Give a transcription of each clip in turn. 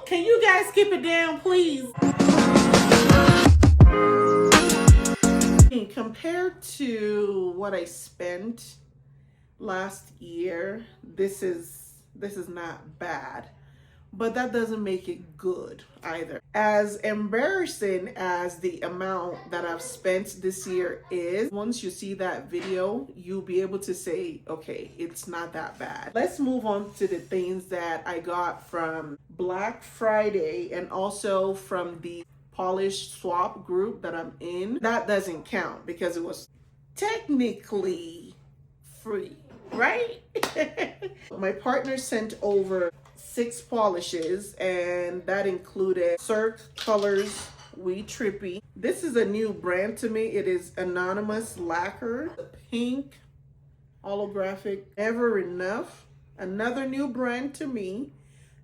Can you guys keep it down, please? Compared to what I spent last year, this is not bad, but that doesn't make it good either. As embarrassing as the amount that I've spent this year is, once you see that video, you'll be able to say, okay, it's not that bad. Let's move on to the things that I got from Black Friday and also from the polish swap group that I'm in. That doesn't count because it was technically free, right? My partner sent over 6 polishes, and that included Cirque Colors We Trippy. This is a new brand to me. It is Anonymous Lacquer, the pink holographic Ever Enough. Another new brand to me,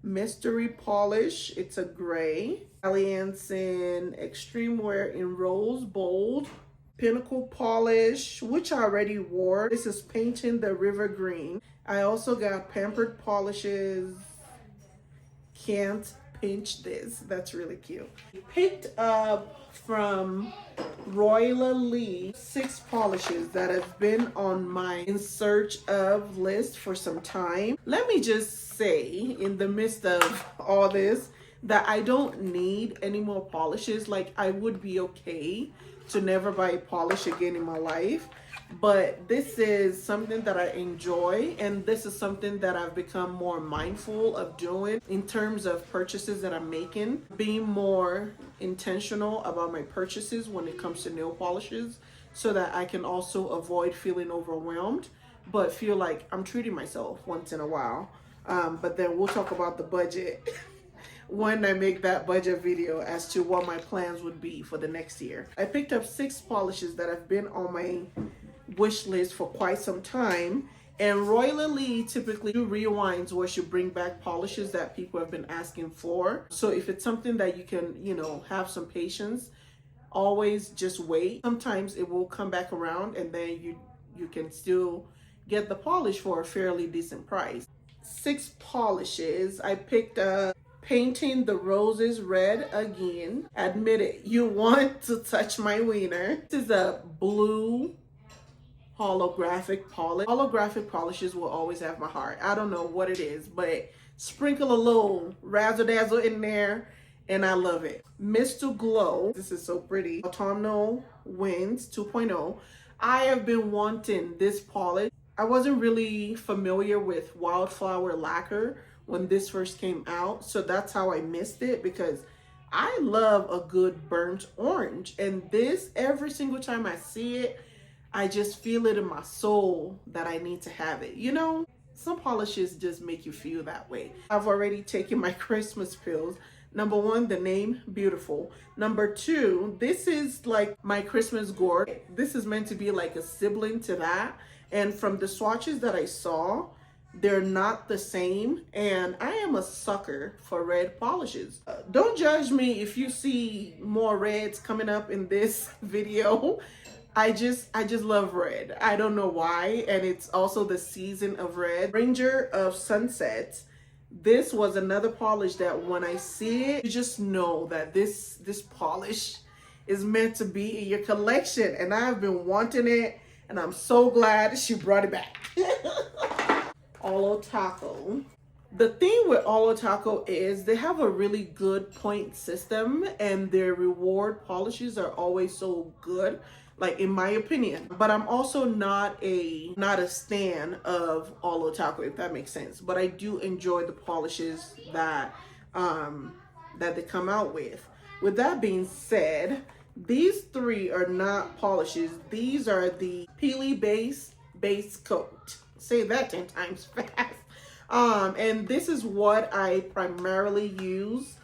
Mystery Polish. It's a gray. Alliance in Extreme Wear in Rose Bold. Pinnacle Polish, which I already wore. This is Painting the River Green. I also got Pampered Polishes. Can't pinch this. That's really cute. Picked up from Royla Lee 6 polishes that have been on my in search of list for some time. Let me just say, in the midst of all this, that I don't need any more polishes. Like, I would be okay to never buy a polish again in my life, but this is something that I enjoy, and this is something that I've become more mindful of doing in terms of purchases that I'm making, being more intentional about my purchases when it comes to nail polishes, so that I can also avoid feeling overwhelmed but feel like I'm treating myself once in a while. But then we'll talk about the budget when I make that budget video as to what my plans would be for the next year. I picked up 6 polishes that have been on my wish list for quite some time, and Royla Lee typically do rewinds where she bring back polishes that people have been asking for. So if it's something that you can, have some patience, always just wait. Sometimes it will come back around, and then you can still get the polish for a fairly decent price. 6 polishes. I picked up Painting the Roses Red Again. Admit it, you want to touch my wiener. This is a blue holographic polish. Holographic polishes will always have my heart. I don't know what it is, but sprinkle a little razzle dazzle in there and I love it. Mr. Glow. This is so pretty. Autumnal Winds 2.0. I have been wanting this polish. I wasn't really familiar with Wildflower Lacquer when this first came out, so that's how I missed it, because I love a good burnt orange, and this, every single time I see it, I just feel it in my soul that I need to have it. Some polishes just make you feel that way. I've already taken my Christmas pills. Number 1, the name, beautiful. Number 2, this is like my Christmas gourd. This is meant to be like a sibling to that, and from the swatches that I saw, they're not the same, and I am a sucker for red polishes. Don't judge me if you see more reds coming up in this video. I just love red. I don't know why, and it's also the season of red. Ranger of Sunsets. This was another polish that when I see it, you just know that this polish is meant to be in your collection, and I've been wanting it, and I'm so glad she brought it back. Holo Taco. The thing with Holo Taco is they have a really good point system, and their reward polishes are always so good, like in my opinion. But I'm also not a stan of Holo Taco, if that makes sense. But I do enjoy the polishes that they come out with. With that being said, these 3 are not polishes. These are the Peely base coat. Say that 10 times fast. And this is what I primarily use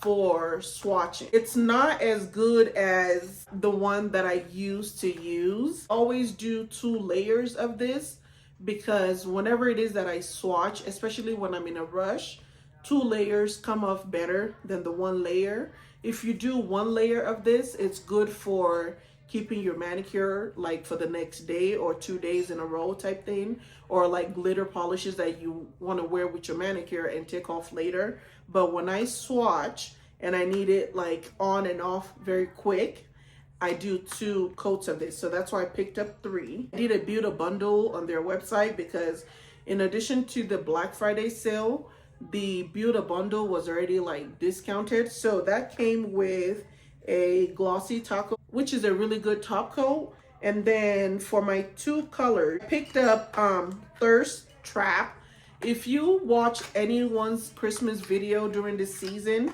for swatching. It's not as good as the one that I used to use. Always do 2 layers of this, because whenever it is that I swatch, especially when I'm in a rush, 2 layers come off better than the 1 layer. If you do 1 layer of this, it's good for keeping your manicure like for the next day or 2 days in a row type thing, or like glitter polishes that you want to wear with your manicure and take off later. but when I swatch and I need it like on and off very quick, I do 2 coats of this. So that's why I picked up 3. I did a Beauty bundle on their website because in addition to the Black Friday sale, the Beauty bundle was already like discounted. So that came with a glossy top coat, which is a really good top coat. And then for my 2 colors, I picked up Thirst Trap. If you watch anyone's Christmas video during this season,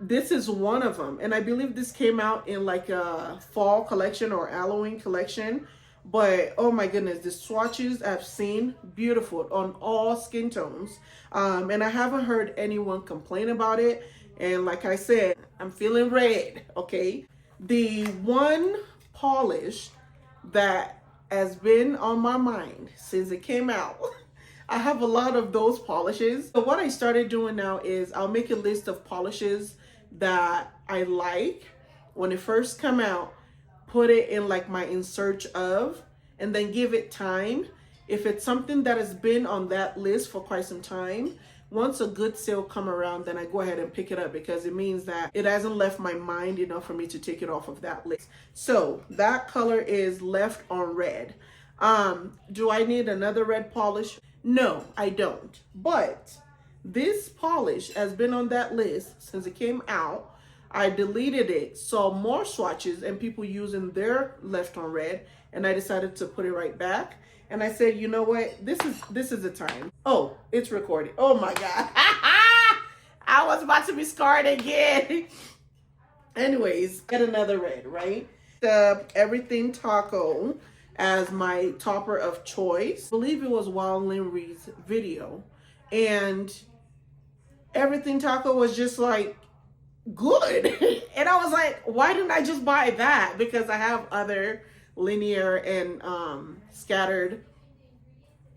this is one of them. And I believe this came out in like a fall collection or Halloween collection. But oh my goodness, the swatches I've seen, beautiful on all skin tones. And I haven't heard anyone complain about it. And like I said, I'm feeling red, okay? The one polish that has been on my mind since it came out, I have a lot of those polishes. So what I started doing now is I'll make a list of polishes that I like when it first come out, put it in like my in search of, and then give it time. If it's something that has been on that list for quite some time, once a good sale come around, then I go ahead and pick it up because it means that it hasn't left my mind enough for me to take it off of that list. So that color is Left on Red. Do I need another red polish? No, I don't. But this polish has been on that list since it came out. I deleted it, saw more swatches and people using their Left on Red, and I decided to put it right back. And I said, you know what? This is the time. Oh, it's recorded. Oh my God. I was about to be scarred again. Anyways, get another red, right? The Everything Taco as my topper of choice. I believe it was Wild Linry's video. And Everything Taco was just like good. And I was like, why didn't I just buy that? Because I have other linear and scattered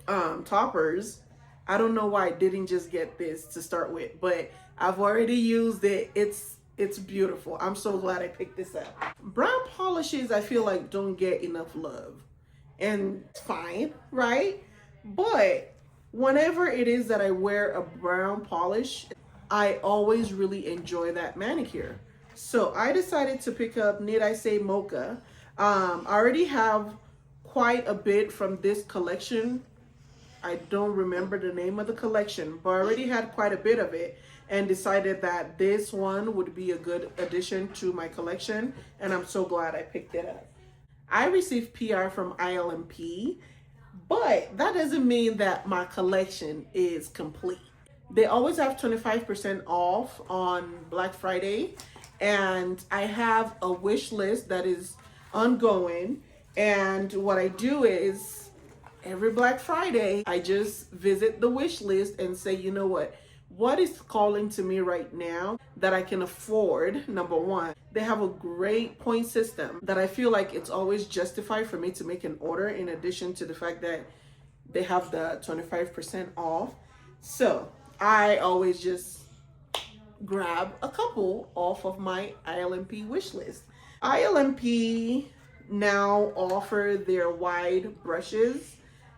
toppers. I don't know why I didn't just get this to start with, but I've already used it. It's beautiful. I'm so glad I picked this up. Brown polishes I feel like don't get enough love, and it's fine, right? But whenever it is that I wear a brown polish, I always really enjoy that manicure. So I decided to pick up Need I Say Mocha. I already have quite a bit from this collection. I don't remember the name of the collection, but I already had quite a bit of it and decided that this one would be a good addition to my collection, and I'm so glad I picked it up. I received PR from ILNP, but that doesn't mean that my collection is complete. They always have 25% off on Black Friday, and I have a wish list that is ongoing. And what I do is every Black Friday, I just visit the wish list and say, you know what is calling to me right now that I can afford? Number one, they have a great point system that I feel like it's always justified for me to make an order, in addition to the fact that they have the 25% off. So I always just grab a couple off of my ILNP wish list. ILNP now offer their wide brushes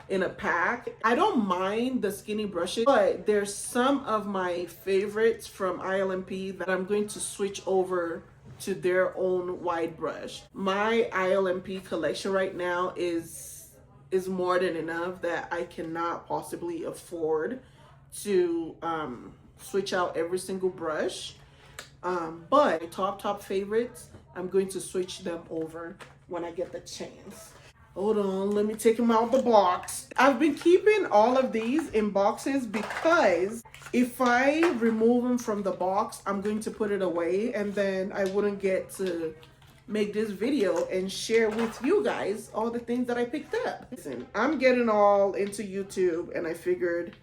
in a pack. I don't mind the skinny brushes, but there's some of my favorites from ILNP that I'm going to switch over to their own wide brush. My ILNP collection right now is more than enough that I cannot possibly afford to switch out every single brush. But my top favorites, I'm going to switch them over when I get the chance. Hold on, let me take them out of the box. I've been keeping all of these in boxes because if I remove them from the box, I'm going to put it away and then I wouldn't get to make this video and share with you guys all the things that I picked up. Listen, I'm getting all into YouTube and I figured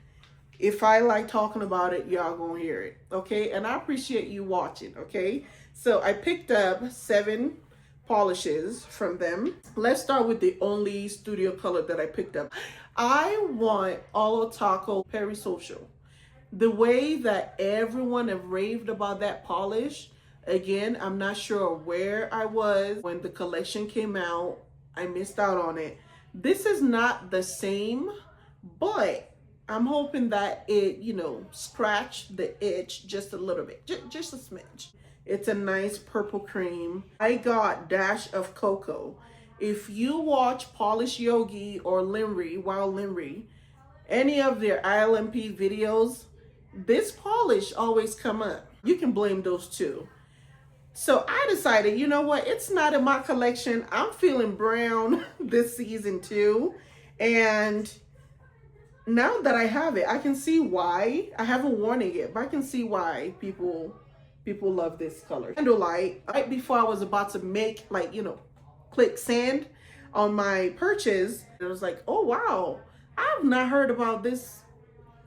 if I like talking about it, y'all gonna hear it, okay? And I appreciate you watching, okay? So I picked up 7 polishes from them. Let's start with the only studio color that I picked up. I want Holo Taco Perisocial. The way that everyone have raved about that polish, again, I'm not sure where I was when the collection came out. I missed out on it. This is not the same, but I'm hoping that it, you know, scratch the itch just a little bit, just a smidge. It's a nice purple cream. I got Dash of Cocoa. If you watch Polish Yogi or Limri, Wild Limri, any of their ILNP videos, this polish always come up. You can blame those two. So I decided, you know what? It's not in my collection. I'm feeling brown this season too. And now that I have it, I can see why. I haven't worn it yet, but I can see why people love this color. Candlelight, right before I was about to make, like, you know, click send on my purchase, it was like, oh wow, I've not heard about this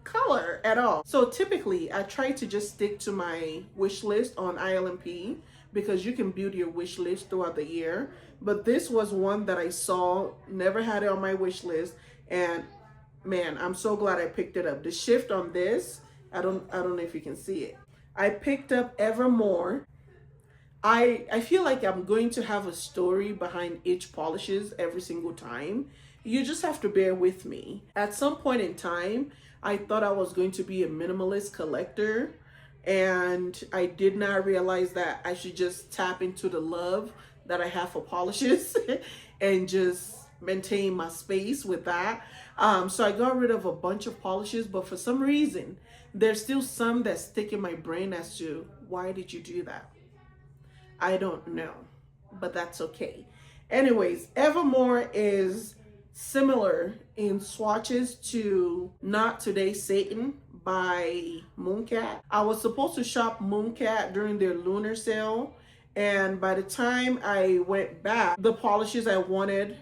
color at all. So typically I try to just stick to my wish list on ILNP because you can build your wish list throughout the year. But this was one that I saw, never had it on my wish list, and man, I'm so glad I picked it up. The shift on this, I don't know if you can see it. I picked up Evermore. I feel like I'm going to have a story behind each polishes every single time. You just have to bear with me. At some point in time, I thought I was going to be a minimalist collector, and I did not realize that I should just tap into the love that I have for polishes and just maintain my space with that. So I got rid of a bunch of polishes, but for some reason, there's still some that stick in my brain as to why did you do that? I don't know, but that's okay. Anyways, Evermore is similar in swatches to Not Today Satan by Mooncat. I was supposed to shop Mooncat during their lunar sale, and by the time I went back, the polishes I wanted,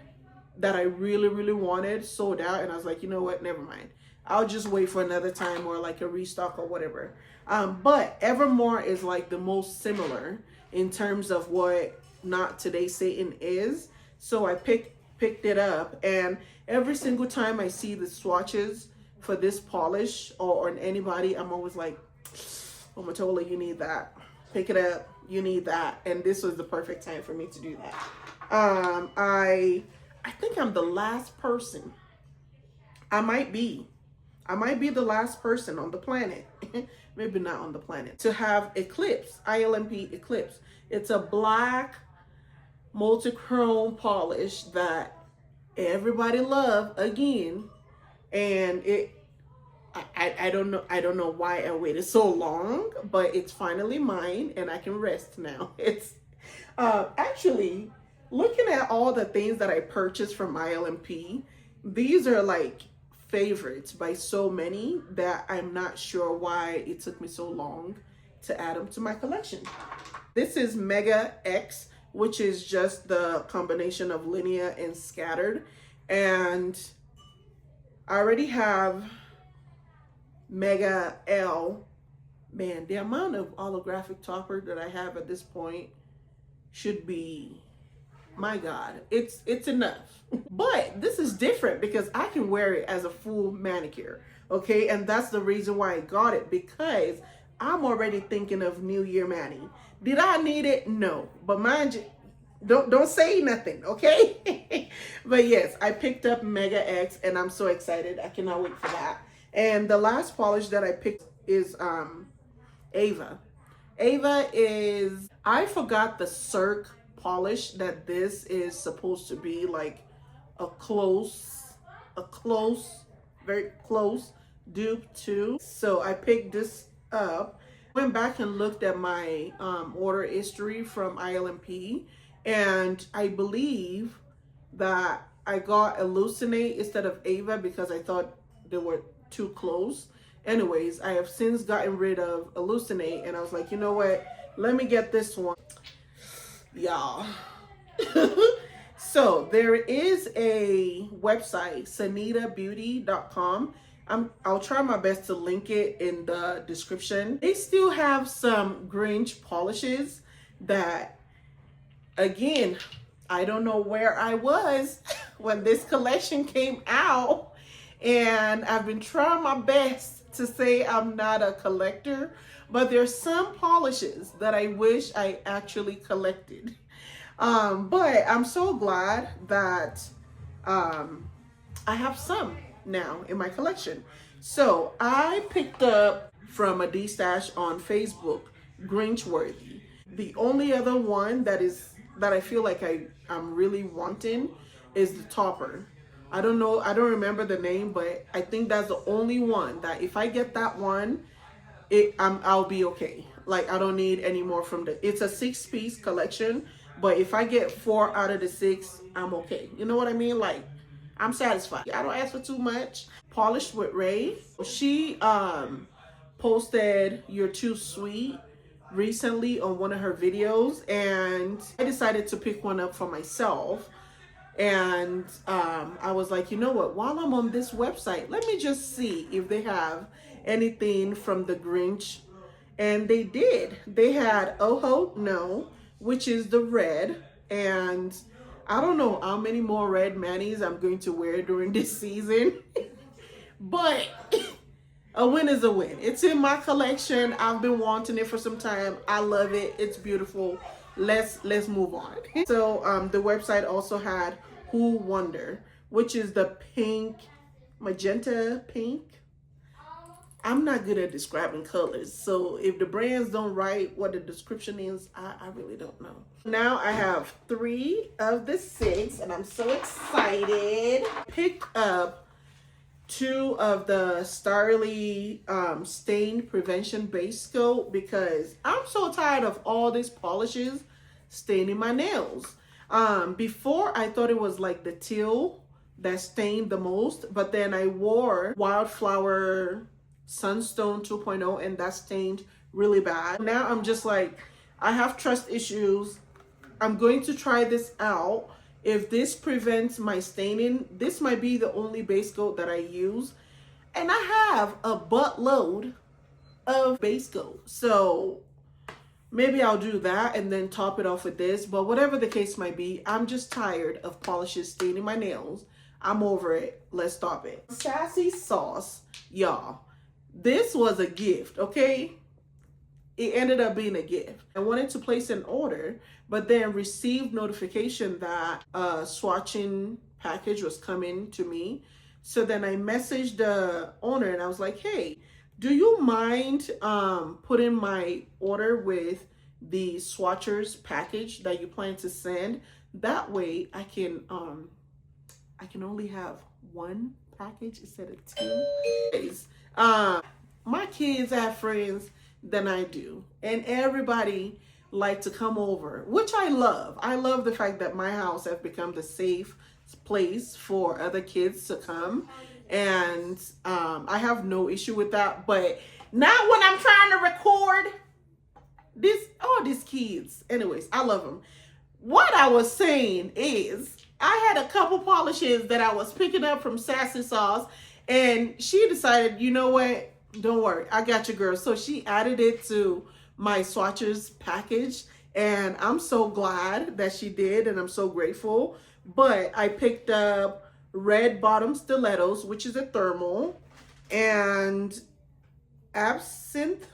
that I really wanted, sold out, and I was like, you know what, never mind. I'll just wait for another time or like a restock or whatever. But Evermore is like the most similar in terms of what Not Today Satan is. So I picked it up, and every single time I see the swatches for this polish or on anybody, I'm always like, oh Matola, you need that. Pick it up, you need that. And this was the perfect time for me to do that. I think I'm the last person. I might be the last person on the planet, maybe not on the planet, to have Eclipse, ILNP Eclipse. It's a black multi-chrome polish that everybody loved again, and I don't know why I waited so long, but it's finally mine and I can rest now. It's actually, looking at all the things that I purchased from ILNP, these are like favorites by so many that I'm not sure why it took me so long to add them to my collection. This is Mega X, which is just the combination of linear and scattered. And I already have Mega L. Man, the amount of holographic topper that I have at this point should be, my God, it's enough. But this is different because I can wear it as a full manicure, okay? And that's the reason why I got it, because I'm already thinking of New Year Mani. Did I need it? No. But mind you, don't say nothing, okay? But yes, I picked up Mega X and I'm so excited. I cannot wait for that. And the last polish that I picked is Ava. Ava is, I forgot the Cirque polish that this is supposed to be like a close, very close dupe to. So I picked this up, went back and looked at my order history from ILNP, and I believe that I got Hallucinate instead of Ava because I thought they were too close. Anyways, I have since gotten rid of Hallucinate, and I was like, you know what, let me get this one. Y'all. So there is a website, sanitabeauty.com. I'll try my best to link it in the description. They still have some Grinch polishes that, again, I don't know where I was when this collection came out, and I've been trying my best to say I'm not a collector, but there's some polishes that I wish I actually collected. But I'm so glad that I have some now in my collection. So I picked up from a D-stash on Facebook, Grinchworthy. The only other one that I feel like I'm really wanting is the topper. I don't know, I don't remember the name, but I think that's the only one that if I get that one, I'll be okay. Like, I don't need any more from it's a 6-piece collection, but if I get 4 out of the 6, I'm okay. You know what I mean? Like, I'm satisfied. I don't ask for too much. Polished with Ray. She posted You're Too Sweet recently on one of her videos, and I decided to pick one up for myself. And I was like, you know what, while I'm on this website, let me just see if they have anything from the Grinch. And they did. They had Oh No, which is the red, and I don't know how many more red manis I'm going to wear during this season. But a win is a win. It's in my collection. I've been wanting it for some time. I love it. It's beautiful. Let's move on. So the website also had Who Wonder, which is the pink, magenta pink. I'm not good at describing colors, so if the brands don't write what the description is, I really don't know. Now I have 3 of the 6, and I'm so excited. Picked up 2 of the Starrily stain prevention base coat because I'm so tired of all these polishes staining my nails. Before I thought it was like the teal that stained the most, but then I wore Wildflower Sunstone 2.0 and that stained really bad. Now I'm just like, I have trust issues. I'm going to try this out. If this prevents my staining, this might be the only base coat that I use. And I have a buttload of base coat. So maybe I'll do that and then top it off with this. But whatever the case might be, I'm just tired of polishes staining my nails. I'm over it. Let's stop it. Sassy Sauce, y'all. This was a gift, okay? It ended up being a gift. I wanted to place an order, but then received notification that a swatching package was coming to me. So then I messaged the owner and I was like, hey, do you mind putting my order with the swatchers package that you plan to send? That way I can only have 1 package instead of 2. My kids have friends than I do, and everybody like to come over, which I love. I love the fact that my house has become the safe place for other kids to come, and I have no issue with that. But not when I'm trying to record these kids. Anyways, I love them. What I was saying is, I had a couple polishes that I was picking up from Sassy Sauce, and she decided, you know what, don't worry, I got you, girl. So she added it to my swatches package, and I'm so glad that she did, and I'm so grateful. But I picked up red bottom stilettos, which is a thermal, and absinthe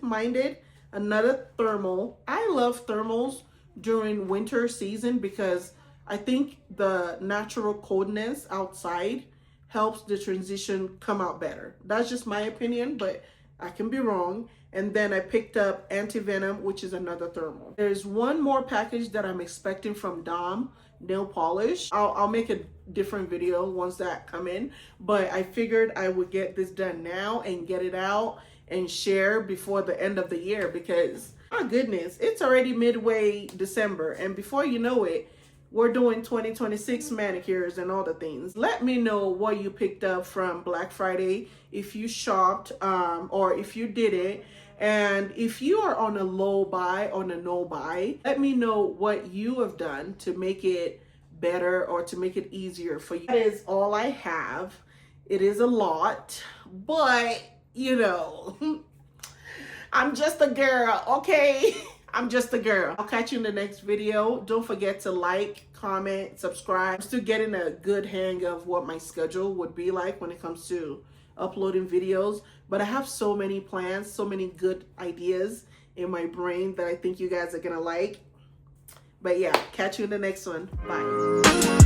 minded, another thermal. I love thermals during winter season because I think the natural coldness outside helps the transition come out better. That's just my opinion, but I can be wrong. And then I picked up anti-venom, which is another thermal. There's one more package that I'm expecting from Dom nail polish. I'll make a different video once that come in, but I figured I would get this done now and get it out and share before the end of the year, because my goodness, it's already midway December, and before you know it, we're doing 2026 manicures and all the things. Let me know what you picked up from Black Friday, if you shopped or if you didn't. And if you are on a low buy, on a no buy, let me know what you have done to make it better or to make it easier for you. That is all I have. It is a lot, but you know, I'm just a girl, okay? I'm just a girl. I'll catch you in the next video. Don't forget to like, comment, subscribe. I'm still getting a good hang of what my schedule would be like when it comes to uploading videos. But I have so many plans, so many good ideas in my brain that I think you guys are gonna like. But yeah, catch you in the next one. Bye.